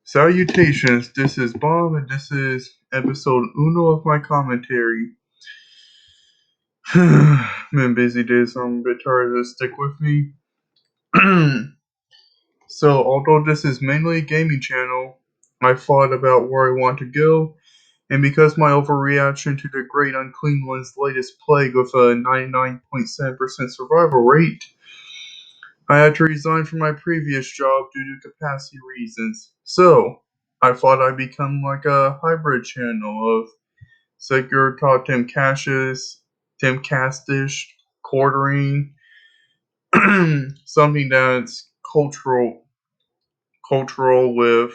Salutations, this is Bob, and this is episode uno of my commentary. Been busy days, so I'm a bit tired to stick with me. So, although this is mainly a gaming channel, I thought about where I want to go, and because my overreaction to the Great Unclean One's latest plague with a 99.7% survival rate, I had to resign from my previous job due to capacity reasons. So, I thought I'd become like a hybrid channel of Segur taught Tim Castish, quartering, something that's cultural with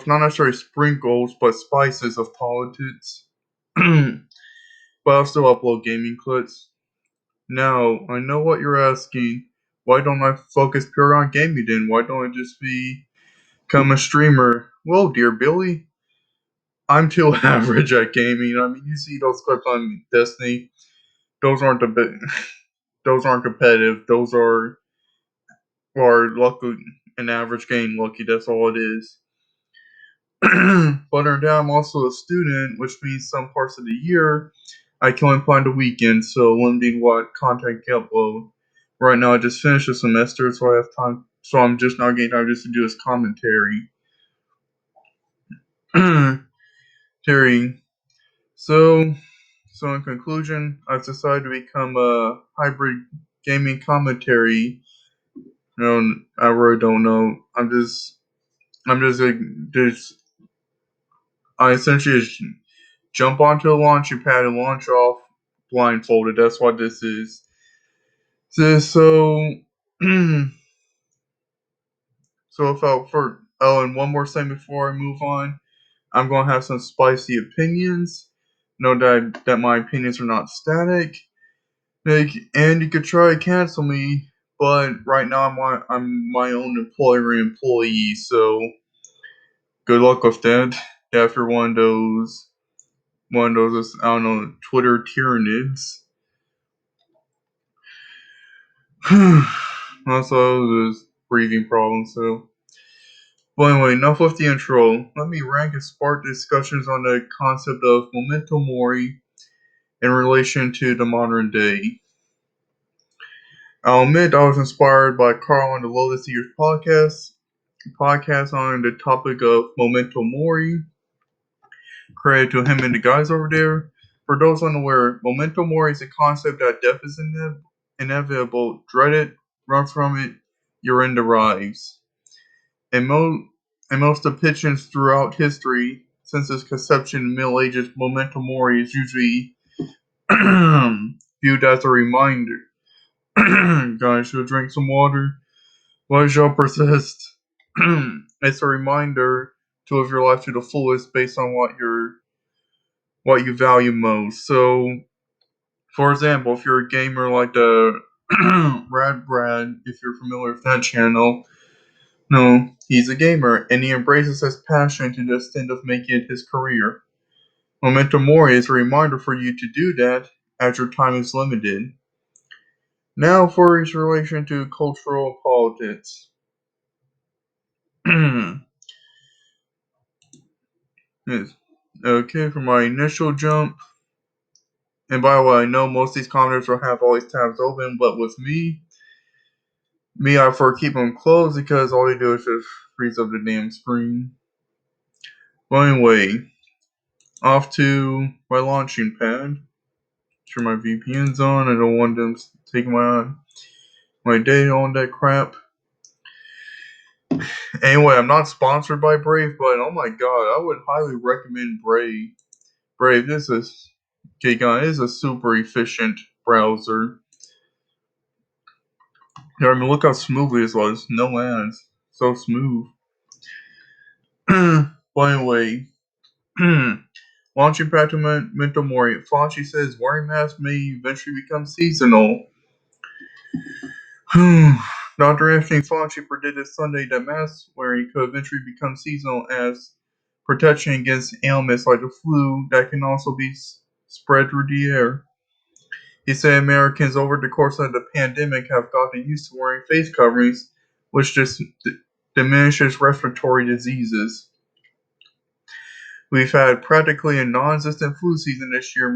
not necessarily sprinkles, but spices of politics. But I'll still upload gaming clips. Now, I know what you're asking. Why don't I focus pure on gaming then? Why don't I just become a streamer? Well, dear Billy, I'm too average at gaming. I mean, you see those clips on Destiny. Those aren't those aren't competitive. Those are lucky, an average game lucky. That's all it is. But I'm also a student, which means some parts of the year I can only play on the weekend, so limiting what content I can upload. Right now, I just finished the semester, so I have time. So I'm just not getting time just to do this commentary. Terry. So in conclusion, I've decided to become a hybrid gaming commentary. I really don't know. I essentially just jump onto a launching pad and launch off blindfolded. That's what this is. So, and one more thing before I move on, I'm going to have some spicy opinions. Know that my opinions are not static. And you could try to cancel me, but right now I'm my own employer and employee, so good luck with that. After one of those I don't know, Twitter tyrannids. Also, there's breathing problems, so. But anyway, enough with the intro. Let me rank and spark discussions on the concept of Memento Mori in relation to the modern day. I'll admit I was inspired by Karl on the Lotus Eaters podcast on the topic of Memento Mori. Credit to him and the guys over there. For those unaware, Memento Mori is a concept that death is inevitable. Dread it, run from it, your end arrives. In most depictions throughout history, since its conception in the Middle Ages, Memento Mori is usually viewed as a reminder. Guys, should drink some water. Why shall persist? It's a reminder to live your life to the fullest based on what you value most. So, for example, if you're a gamer like the Rad Brad, if you're familiar with that channel, no, he's a gamer, and he embraces his passion to the extent of making it his career. Memento Mori is a reminder for you to do that, as your time is limited. Now for his relation to cultural politics. Yes. Okay, for my initial jump, and by the way, I know most of these commenters will have all these tabs open, but with me, I prefer to keep them closed because all they do is just freeze up the damn screen. But anyway, off to my launching pad. Sure my VPN's on. I don't want them taking my data on that crap. Anyway, I'm not sponsored by Brave, but oh my god, I would highly recommend Brave. Brave, this is a super efficient browser. I mean, look how smoothly this was. No ads. So smooth. But anyway, launching pad to Memento Mori. Fauci says wearing masks may eventually become seasonal. Dr. Anthony Fauci predicted Sunday that mask wearing could eventually become seasonal as protection against ailments like the flu that can also be spread through the air. He said Americans over the course of the pandemic have gotten used to wearing face coverings which just diminishes respiratory diseases. We've had practically a non-existent flu season this year,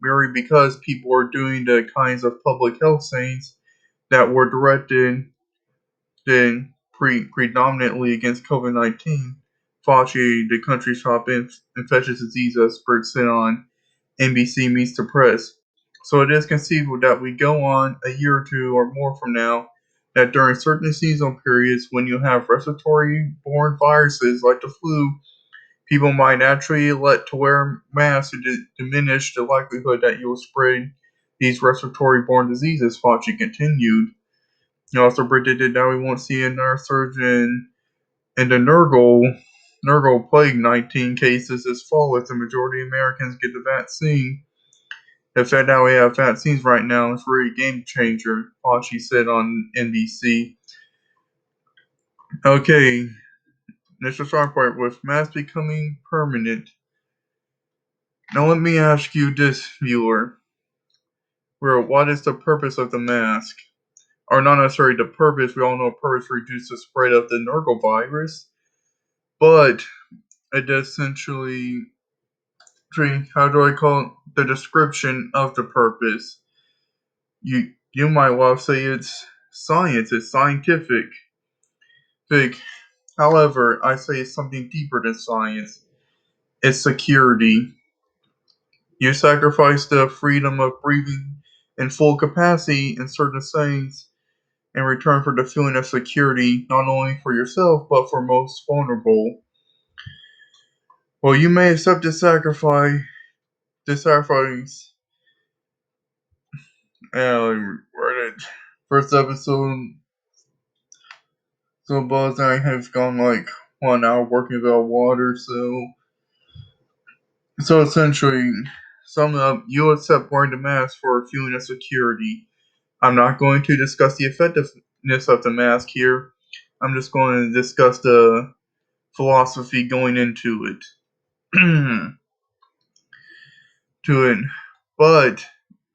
merely because people are doing the kinds of public health sayings that were directed predominantly against COVID-19. Fauci, the country's top infectious disease expert, said on NBC Meets the Press. So it is conceivable that we go on a year or two or more from now that during certain seasonal periods when you have respiratory-borne viruses like the flu, people might naturally elect to wear masks to diminish the likelihood that you will spread these respiratory-borne diseases, Fauci continued. He also predicted that we won't see another surge in the Nurgle plague 19 cases this fall if the majority of Americans get the vaccine. The fact that we have vaccines right now is really a game changer, Fauci said on NBC. Okay, let's just talk about with masks becoming permanent. Now let me ask you this, viewer. What is the purpose of the mask? Or not necessarily the purpose, we all know purpose reduce the spread of the Nurgle virus, but it essentially, how do I call it? The description of the purpose. You might well say it's science, it's scientific. However, I say it's something deeper than science. It's security. You sacrifice the freedom of breathing in full capacity in certain settings in return for the feeling of security, not only for yourself, but for most vulnerable. Well, you may accept this sacrifice. First episode, so Buzz and I have gone like 1 hour working without water, so essentially, summing up, you accept wearing the mask for a feeling of security. I'm not going to discuss the effectiveness of the mask here. I'm just going to discuss the philosophy going into it. But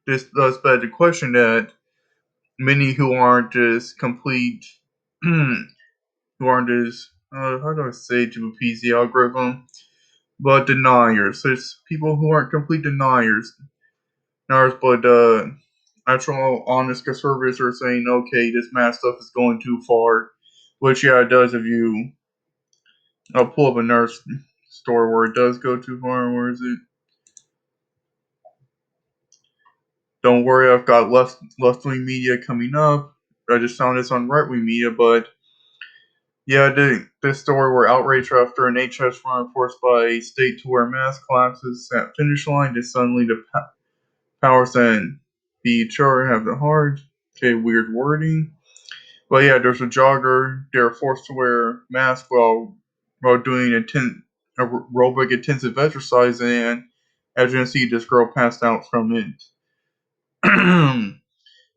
this does beg the question that many who aren't as complete, who aren't as, how do I say to appease the algorithm? But deniers. There's people who aren't complete deniers. But actual honest conservatives are saying, okay, this mask stuff is going too far. Which, yeah, it does if you I'll pull up a nurse story where it does go too far. Where is it? Don't worry, I've got left-wing media coming up. I just found this on right-wing media, but yeah, this story where outrage after an HS run forced by a state to wear mask collapses at finish line, is suddenly the powers and be sure have the hard. Okay, weird wording. But yeah, there's a jogger. They're forced to wear masks while doing aerobic intensive exercise, and as you can see, this girl passed out from it.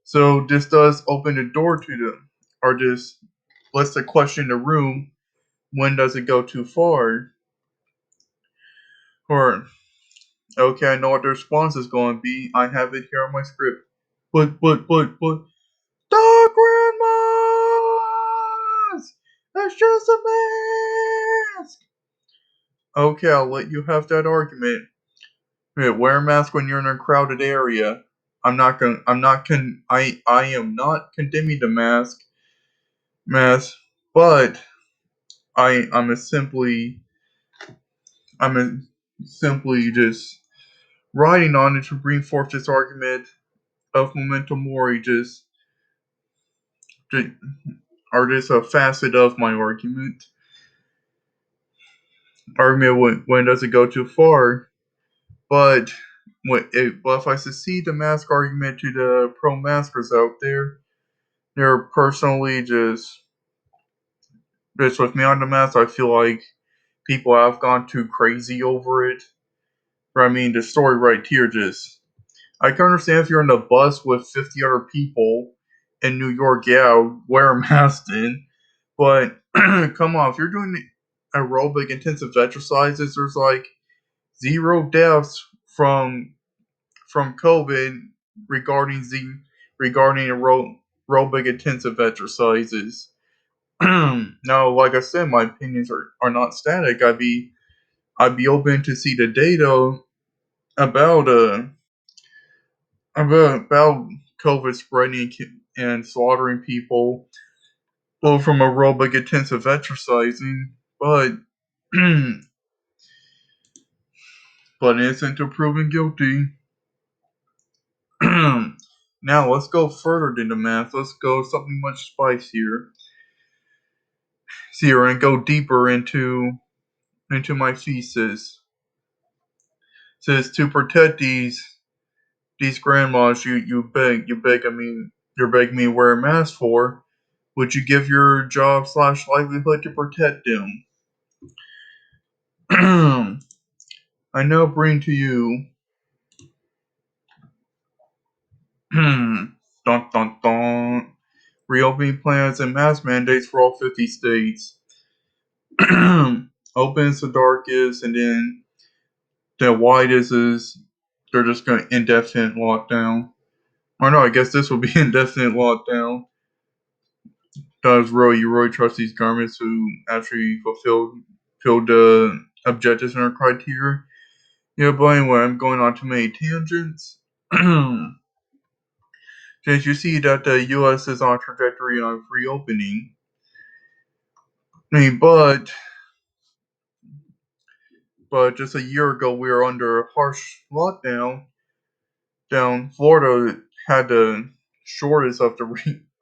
So this does open the door to them, or just lets the question in the room: when does it go too far? Or okay, I know what the response is going to be. I have it here on my script. But the grandmas! That's just a mask! Okay, I'll let you have that argument. Wear a mask when you're in a crowded area. I am not condemning the mask, but I'm simply just riding on it to bring forth this argument of Memento Mori, or just a facet of my argument. When does it go too far? But if I succeed the mask argument to the pro-maskers out there, they're personally just with me on the mask. I feel like people have gone too crazy over it. I mean, the story right here I can understand if you're in a bus with 50 other people in New York, yeah, wear a mask then. But come on, if you're doing aerobic intensive exercises, there's like 0 deaths from COVID regarding aerobic intensive exercises. Now, like I said, my opinions are not static. I'd be open to see the data about about COVID spreading and slaughtering people, both from aerobic intensive exercising, but but innocent to proven guilty. Now let's go further than the math. Let's go something much spicier. See, and go deeper into my thesis. It says to protect these grandmas you beg me to wear a mask for. Would you give your job slash livelihood to protect them? I now bring to you dun dun dun reopening plans and mask mandates for all 50 states. Opens the darkest, and then the widest is they're just going indefinite lockdown. Or no, I guess this will be indefinite lockdown. Does you really trust these governments who actually fulfilled the objectives and their criteria? Yeah, but anyway, I'm going on too many tangents. Since you see that the U.S. is on a trajectory of reopening, I mean, but just a year ago we were under a harsh lockdown. Down Florida had the shortest of the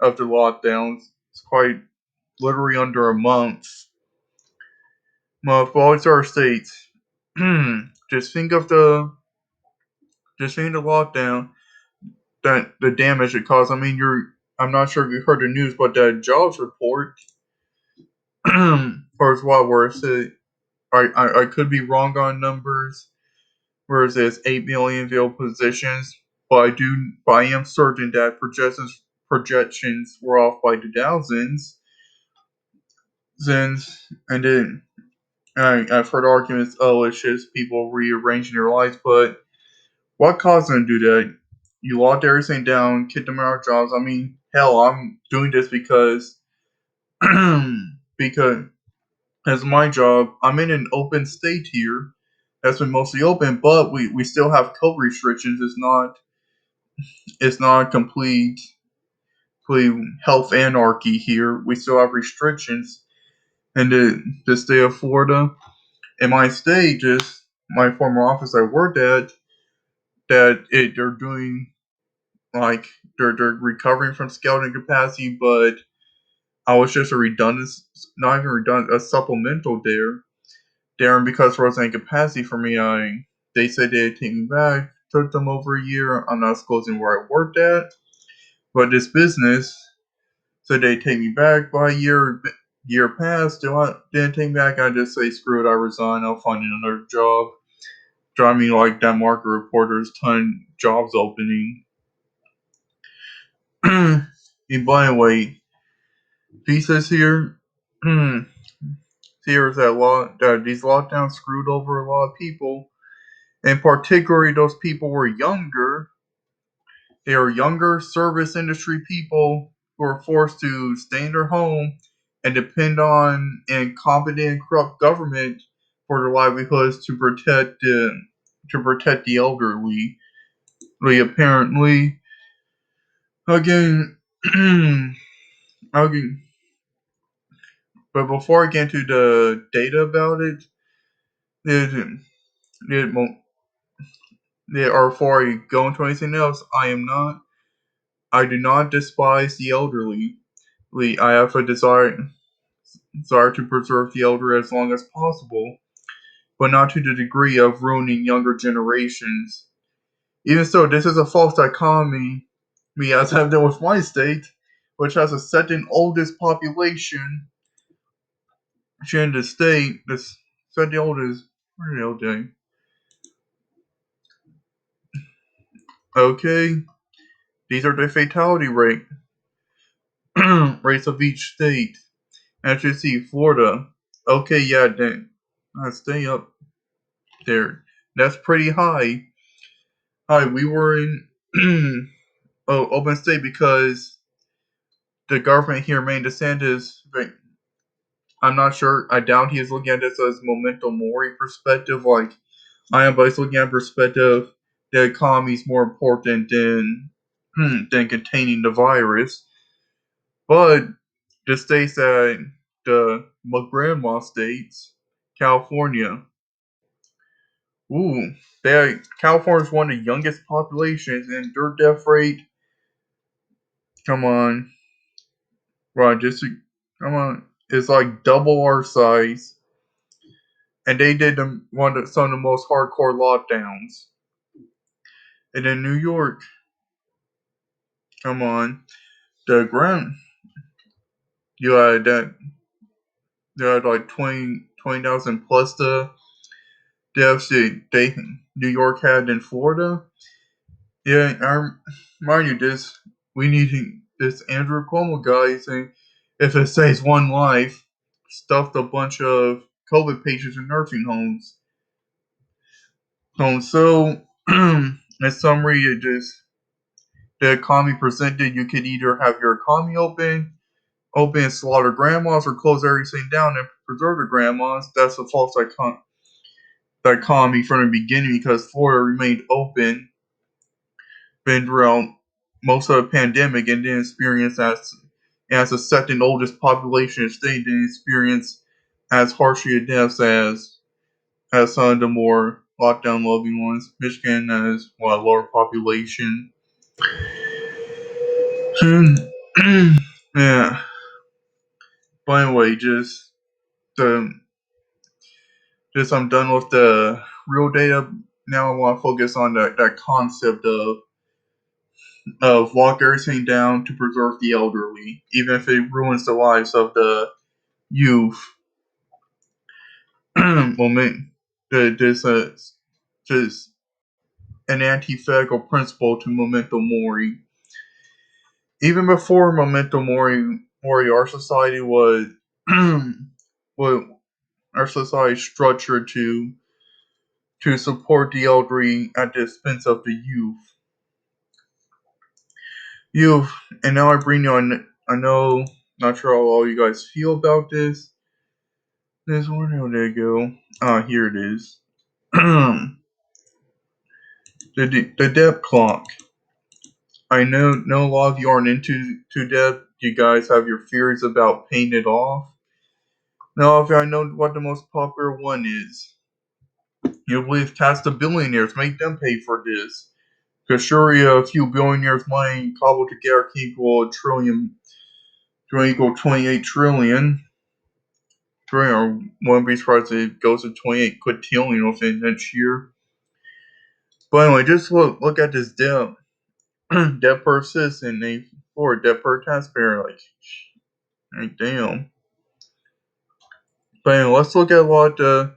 lockdowns. It's quite literally under a month. Well, for all these other states, just think of the lockdown, that the damage it caused. I mean, I'm not sure if you heard the news, but the jobs report, or it's what where it said, I could be wrong on numbers, where it says 8 million available positions, but I am certain that projections were off by the thousands. Since and then I've heard arguments, oh, it's just people rearranging their lives, but what caused them to do that? You locked everything down, kicked them out of jobs. I mean, hell, I'm doing this because because as my job, I'm in an open state here that's been mostly open, but we still have COVID restrictions. It's not complete health anarchy here. We still have restrictions, and the state of Florida, in my state, just my former office I worked at, they're doing like they're recovering from skeleton capacity, but I was just a redundant, not even redundant, a supplemental there, and because there wasn't any capacity for me, they said they'd take me back. Took them over a year. I'm not disclosing where I worked at, but this business said they'd take me back. By a year passed, still didn't take me back. I just say screw it, I resign. I'll find another job. Drive me like that market reporter's ton jobs opening. And by the way, he says here, here is that these lockdowns screwed over a lot of people, and particularly those people were younger. They are younger service industry people who are forced to stay in their home and depend on incompetent and corrupt government for their livelihoods to protect the elderly. Apparently, again, again, but before I get into the data about it, it, it, or before I go into anything else, I do not despise the elderly. I have a desire to preserve the elder as long as possible, but not to the degree of ruining younger generations. Even so, this is a false dichotomy, as I've done with my state, which has the second oldest population in the state. This second oldest, where are they? Okay, these are the fatality rates of each state. As you see, Florida. Okay, yeah, then stay up there. That's pretty high. Hi, we were in open state because the government here, Maine DeSantis, I'm not sure. I doubt he is looking at this as Memento Mori perspective, like I am, but he's looking at perspective. The economy is more important than containing the virus. But the states that my grandma states, California. Ooh, California is one of the youngest populations, and their death rate. Come on, right? Just come on. It's like double our size, and they did some of the most hardcore lockdowns. And in New York, come on, the ground you had that you had like 20,000 plus the deaths that New York had in Florida. Yeah, mind you, we need this Andrew Cuomo guy saying if it saves one life, stuffed a bunch of COVID patients in nursing homes. So, in summary, the economy presented. You could either have your economy open and slaughter grandmas, or close everything down and preserve the grandmas. That's a false dichotomy from the beginning because Florida remained open, been throughout most of the pandemic, and didn't experience as the second oldest population in the state, didn't experience as harshly a deaths as some of the more lockdown loving ones. Michigan has a lower population. Yeah. But anyway, the I'm done with the real data. Now I want to focus on that concept of lock everything down to preserve the elderly, even if it ruins the lives of the youth. Moment, there's just an antithetical principle to Memento Mori. Even before Memento Mori, our society was what our society structured to support the elderly at the expense of the youth. Youth, and now I bring you on. I know, not sure how all you guys feel about this. Where did it go? Ah, here it is. the debt clock. I know a lot of you aren't into debt. You guys have your fears about paying it off. Now, if I know what the most popular one is. You believe tax the billionaires, make them pay for this. Because surely a few billionaires' money cobbled together can equal a trillion, to equal 28 trillion. Or wouldn't be surprised if it goes to 28 quintillion within next year. But anyway, just look at this debt. Debt per citizen, or debt per taxpayer, like damn. But anyway, let's look at what the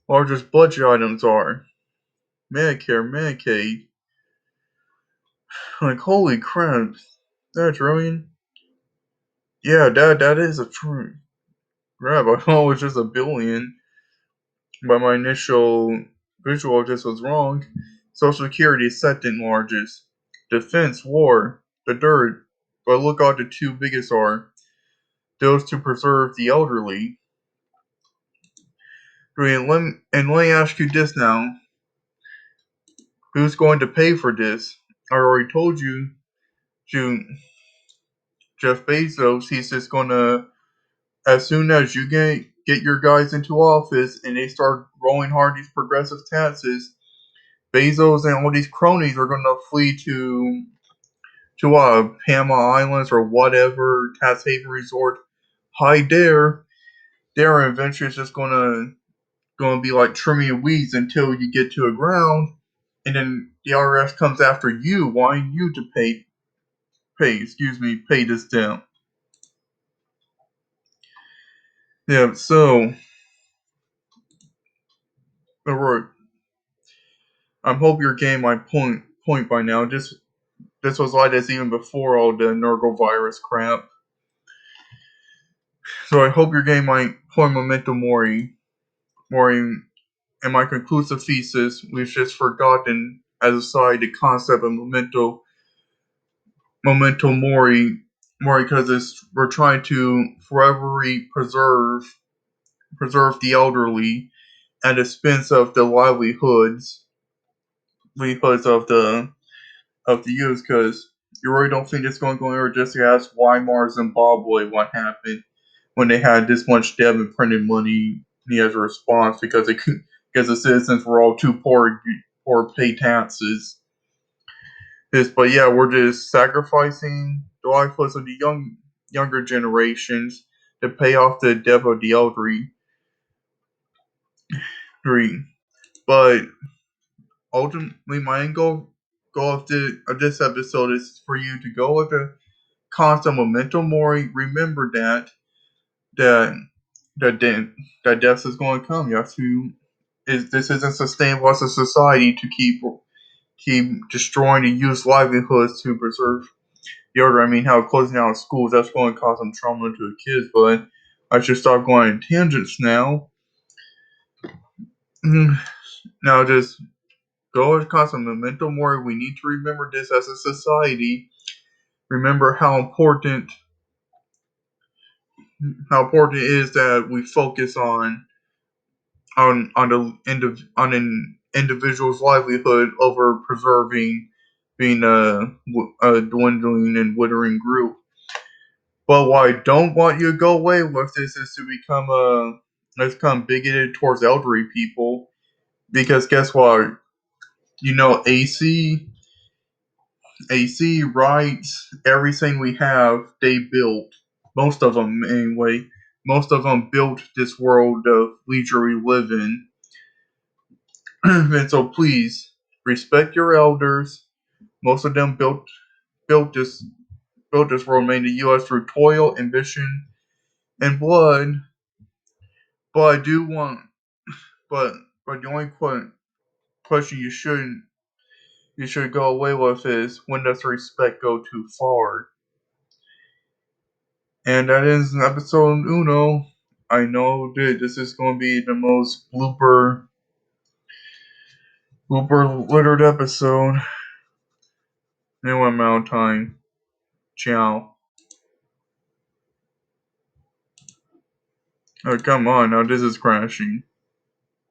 largest budget items are. Medicare, Medicaid. Like holy crap, that trillion? Yeah, that is a true grab. I thought it was just a billion, but my initial visual just was wrong. Social Security is second largest. Defense, war, the third. But look what the two biggest are. Those to preserve the elderly. And let me ask you this now. Who's going to pay for this? I already told you, Jeff Bezos, he's just gonna, as soon as you get your guys into office and they start rolling hard these progressive taxes, Bezos and all these cronies are gonna flee to Panama Islands or whatever tax haven resort, hide there. Their adventure is just gonna be like trimming weeds until you get to the ground, and then the IRS comes after you, wanting you to pay this debt. Yeah, so I hope you're getting my point by now. This was like this even before all the Nurgle virus crap. So I hope you're getting my point. Memento Mori, and my conclusive thesis. We've just forgotten as a society the concept of memento mori More because we're trying to forever preserve the elderly at the expense of the livelihoods of the youth. Because you really don't think it's going to go anywhere. Just to ask Weimar Zimbabwe what happened when they had this much debt and printed money as a response because because the citizens were all too poor to pay taxes. But yeah, we're just sacrificing the livelihoods of the younger generations to pay off the debt of the elderly. But ultimately, my end goal of this episode is for you to go with the concept of Memento Mori. Remember that that de- that death is going to come. You have to. This isn't sustainable as a society to keep destroying the youth's livelihoods to preserve the order. I mean, how closing down schools, that's going to cause some trauma to the kids, but I should stop going on tangents now. Now, just go with constant memento mori. We need to remember this as a society. Remember how important it is that we focus on an individual's livelihood over preserving being a dwindling and withering group. But what I don't want you to go away with this is to become bigoted towards elderly people. Because guess what? You know, AC rights, everything we have, they built. Most of them, anyway. Most of them built this world of leisure we live in. And so please, respect your elders. Most of them built this built this world, made the U.S. through toil, ambition, and blood. But I do want But the only question you should go away with is when does respect go too far? And that is episode uno. I know that this is going to be the most blooper littered episode in one amount of time. Ciao. Oh come on, now this is crashing.